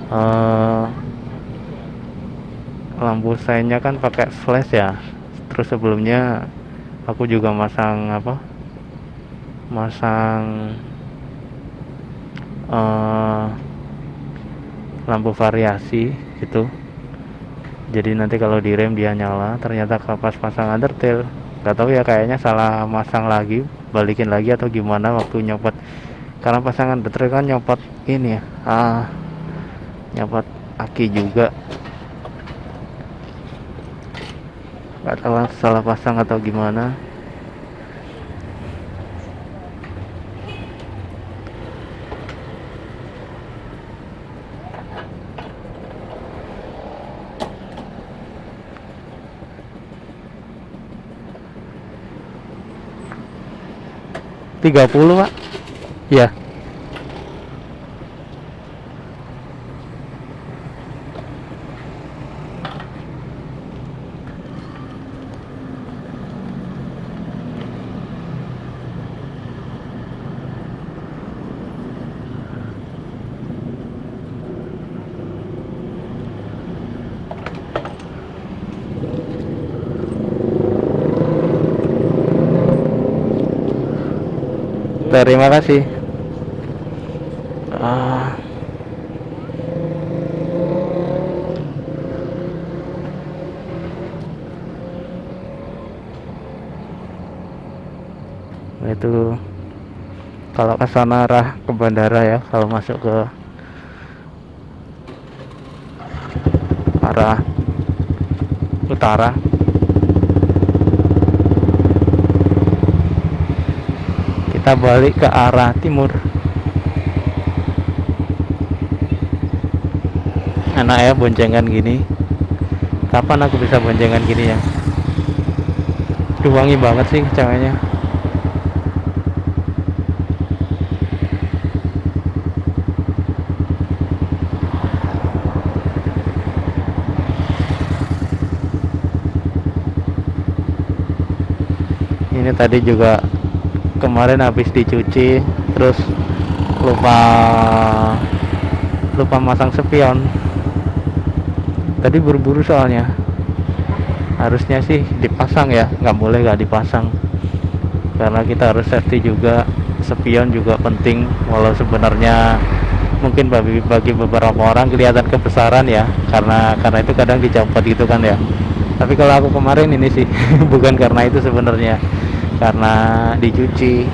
eh, lampu seinnya kan pakai flash ya. Terus sebelumnya aku juga masang masang eh, lampu variasi gitu. Jadi nanti kalau direm dia nyala. Ternyata pas pasang undertail, nggak tahu ya, kayaknya salah masang lagi, balikin lagi atau gimana waktu nyopot. Karena pasangan undertail kan nyopot ini ya, nyopot aki juga. Nggak tahu salah pasang atau gimana. Tiga puluh Pak. Ya. Terima kasih. Ah, itu kalau ke sana arah ke bandara ya, kalau masuk ke arah utara. Kita balik ke arah timur. Enak ya boncengan gini. Kapan aku bisa boncengan gini ya? Duh, wangi banget sih ceweknya. Ini tadi juga kemarin habis dicuci, terus lupa lupa masang spion. Tadi buru-buru soalnya. Harusnya sih dipasang ya, nggak boleh nggak dipasang. Karena kita harus safety juga. Spion juga penting, walau sebenarnya mungkin bagi beberapa orang kelihatan kebesaran ya, karena itu kadang dicopot gitu kan ya. Tapi kalau aku kemarin ini sih bukan karena itu sebenarnya, karena dicuci.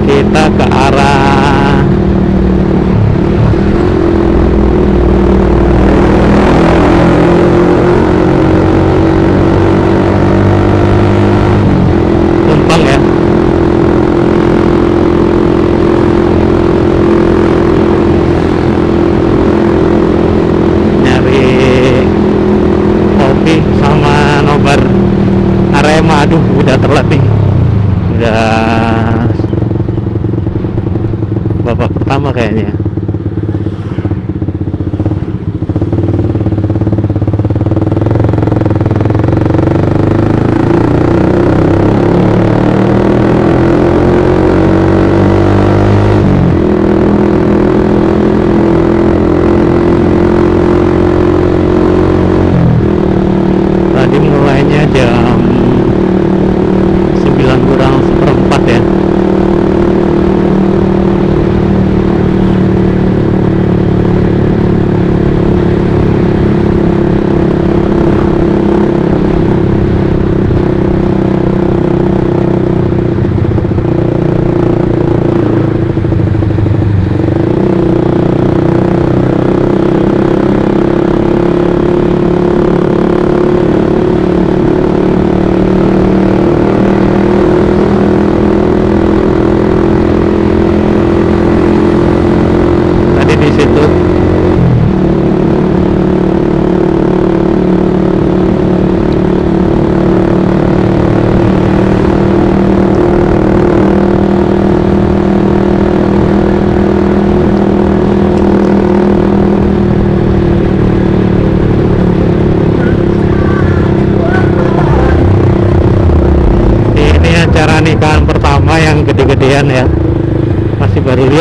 Kita ke arah Tumpang ya. Nyari kopi sama nobar Arema. Aduh, udah telat nih. Udah babak pertama kayaknya. Tadi mulainya jam 9 kurang seperempat ya.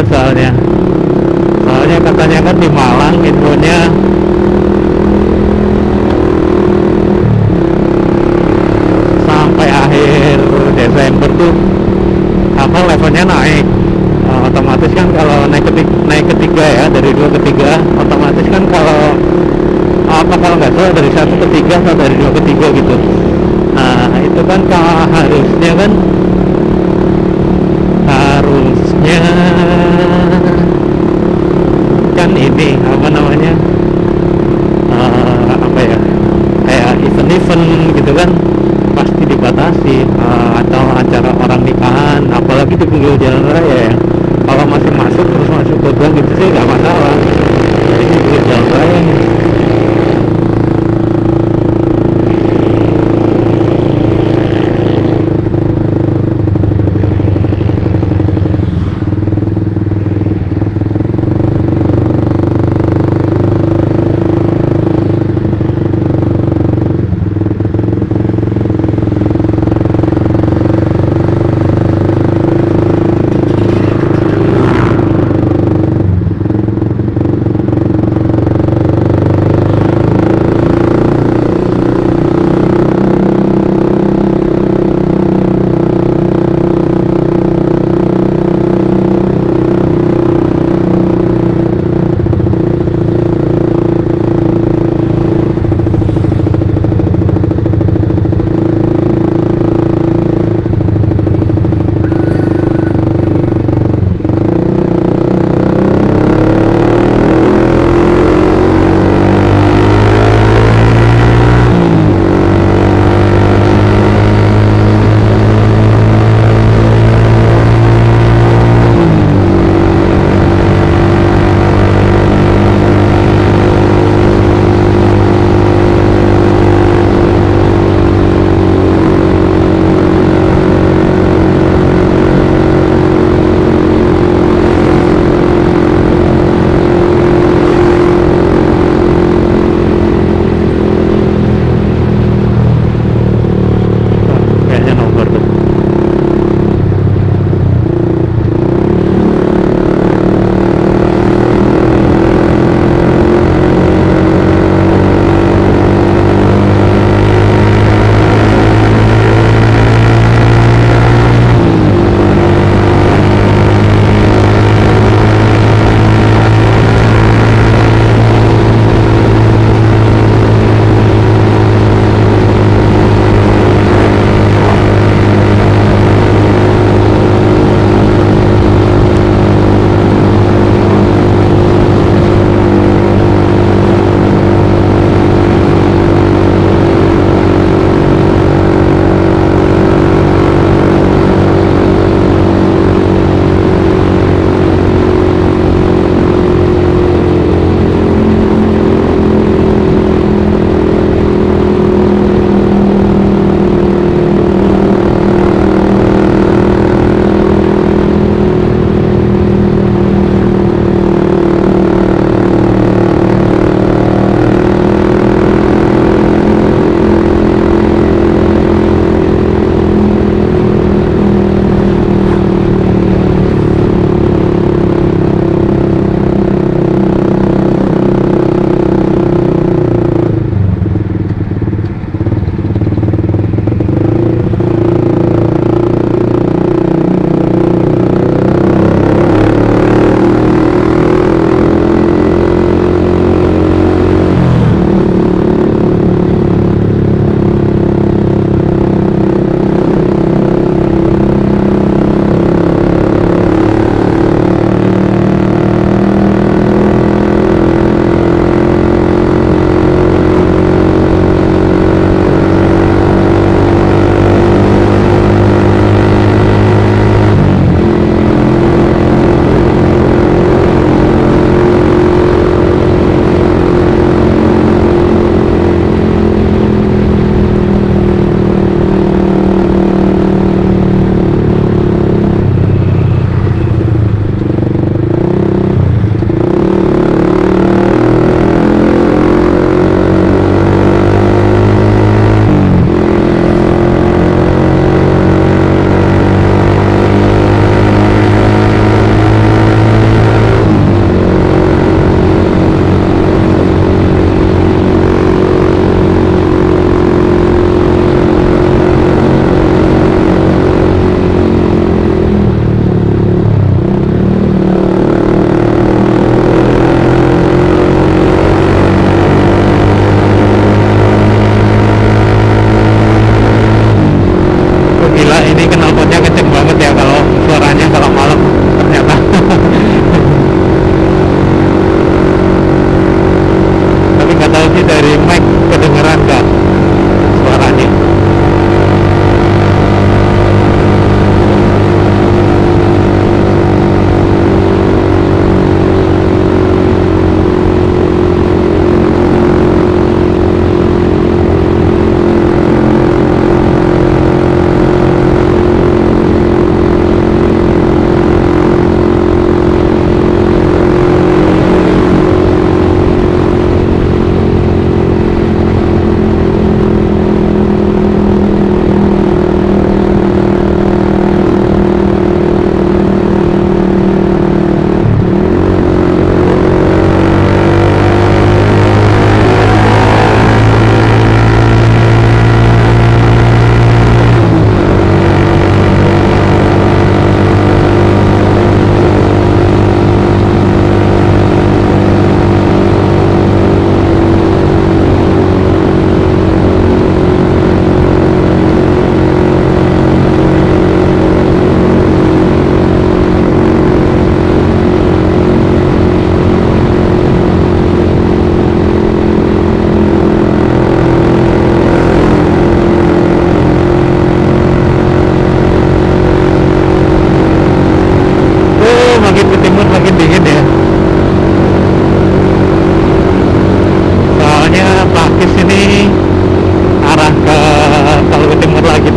macet soalnya katanya kan di Malang infonya sampai akhir Desember tuh apa levelnya naik. Otomatis kan kalau naik ketiga ya, dari 2 ke 3 otomatis kan kalau nggak salah dari 1 ke 3 atau dari 2 ke 3 gitu. Nah itu kan harusnya kan ini apa namanya, apa ya, kayak event-event gitu kan pasti dibatasi, atau acara orang nikahan apalagi di pinggir jalan raya ya. Kalau masih masuk ke gang gitu sih nggak masalah, ini di pinggir jalan raya nih.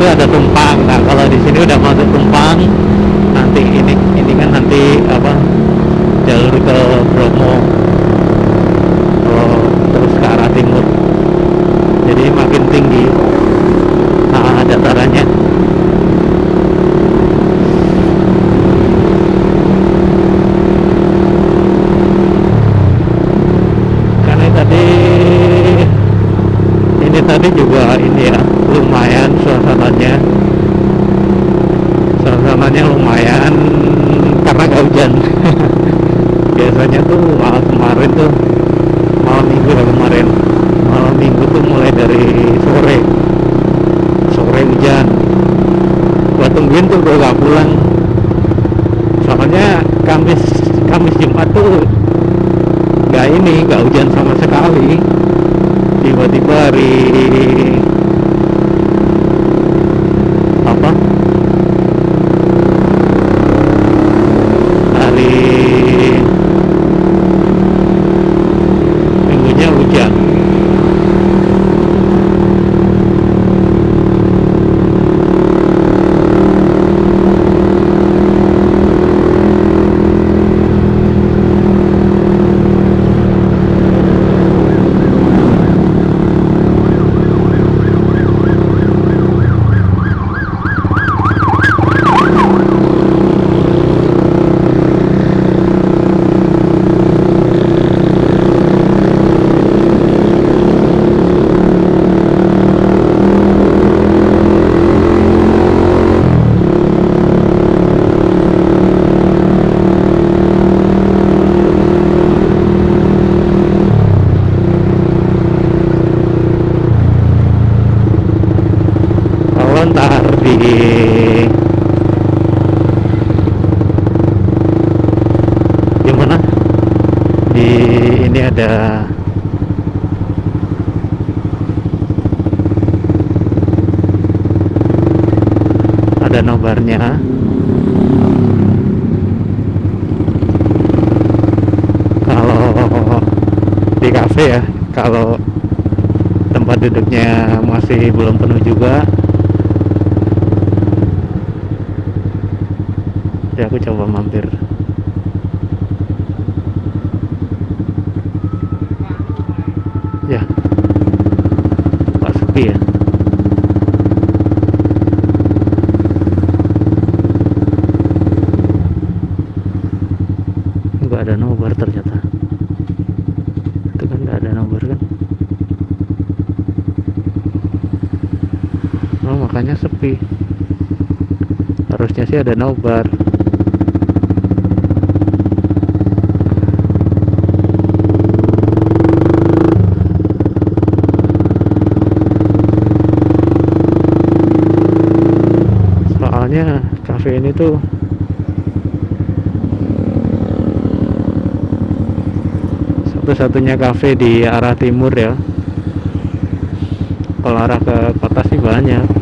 itu ada Tumpang. Nah kalau di sini udah masuk Tumpang, nanti ini kan nanti apa, jalur ke Bromo, oh, terus ke arah timur, jadi makin tinggi datarannya. Karena tadi juga ini ya, lumayan suasananya lumayan karena gak hujan. Biasanya tuh kemarin tuh malam minggu tuh mulai dari sore hujan. Gua tungguin tuh, gua gak pulang, soalnya Kamis Jumat tuh gak hujan sama sekali. Tiba-tiba hari minggunya hujan. Ntar di mana, di ini ada nobarnya. Kalau di kafe ya, kalau tempat duduknya masih belum penuh juga, ya aku coba mampir. Ya, Pak, sepi ya. Nggak ada nobar ternyata. Itu kan nggak ada nobar kan. Oh, makanya sepi. Harusnya sih ada nobar. Soalnya kafe ini tuh satu-satunya kafe di arah timur ya. Kalau arah ke kota sih banyak.